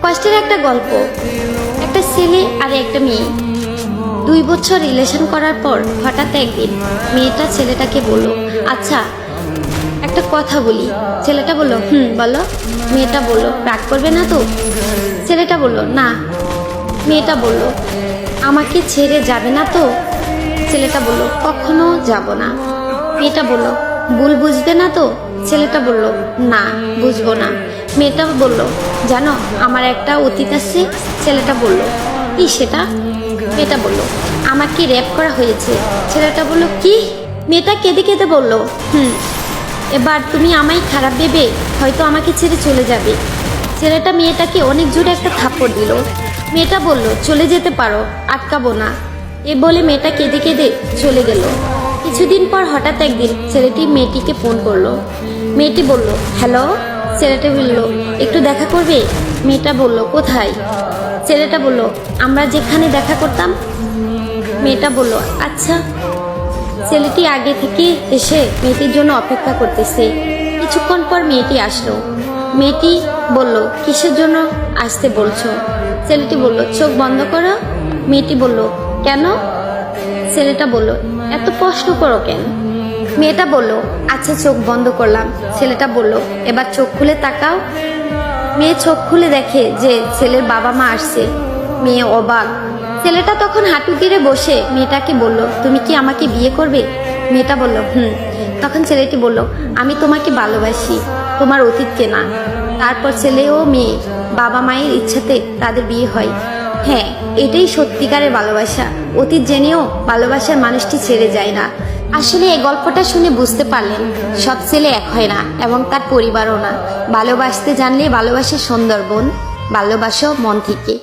কষ্টের একটা গল্প। একটা ছেলে আর একটা মেয়ে 2 বছর রিলেশন করার পর হঠাৎ একদিন মেয়েটা ছেলেটাকে বলল, আচ্ছা একটা কথা বলি। ছেলেটা বলল, বলো। মেয়েটা বলল, রাগ করবে না তো? ছেলেটা বলল, না। মেয়েটা বলল, আমাকে ছেড়ে যাবে না তো? ছেলেটা বলল, কখনো যাব না। মেয়েটা বলল, ভুল বুঝবে না তো? ছেলেটা বলল, না, বুঝবো না। মেয়েটা বলল, জানো আমার একটা অতীত আছে। ছেলেটা বলল, কি সেটা? মেয়েটা বলল, আমাকে রেপ করা হয়েছে। ছেলেটা বলল, কি? মেয়েটা কেঁদে কেঁদে বলল, এবার তুমি আমায় খারাপ ভেবে হয়তো আমাকে ছেড়ে চলে যাবে। ছেলেটা মেয়েটাকে অনেক জোরে একটা থাপ্পড় দিল। মেয়েটা বলল, চলে যেতে পারো, আটকাবো না। এ বলে মেয়েটা কেঁদে কেঁদে চলে গেল। কিছুদিন পর হঠাৎ একদিন ছেলেটি মেয়েটিকে ফোন করলো। মেয়েটি বলল, হ্যালো। ছেলেটা বলল, একটু দেখা করবে? মেয়েটা বলল, কোথায়? ছেলেটা বলল, আমরা যেখানে দেখা করতাম। মেয়েটা বলল, আচ্ছা। ছেলেটি আগে থেকে এসে মেয়েটির জন্য অপেক্ষা করতেছে। কিছুক্ষণ পর মেয়েটি আসলো। মেয়েটি বলল, কিসের জন্য আসতে বলছো? ছেলেটি বলল, চোখ বন্ধ করো। মেয়েটি বলল, কেন? ছেলেটা বলল, এত প্রশ্ন করো কেন? মেয়েটা বলল, আচ্ছা চোখ বন্ধ করলাম। ছেলেটা বলল, এবার চোখ খুলে তাকাও। মেয়ে চোখ খুলে দেখে যে ছেলের বাবা মা আসছে। মেয়ে অবাক। ছেলেটা তখন হাঁটু গেড়ে বসে মেয়েটাকে বলল, তুমি কি আমাকে বিয়ে করবে? মেয়েটা বলল, তখন ছেলেটি বলল, আমি তোমাকে ভালোবাসি, তোমার অতীতকে না। তারপর ছেলে ও মেয়ে বাবা মায়ের ইচ্ছাতে তাদের বিয়ে হয়। হ্যাঁ, এটাই সত্যিকারের ভালোবাসা। অতীত জেনেও ভালোবাসার মানুষটি ছেড়ে যায় না। আসলে এই গল্পটা শুনে বুঝতে পারলেন, সব ছেলে এক হয় না এবং তার পরিবারও না। ভালোবাসতে জানলে ভালোবাসে সুন্দরবন। ভালোবাসো মন থেকে।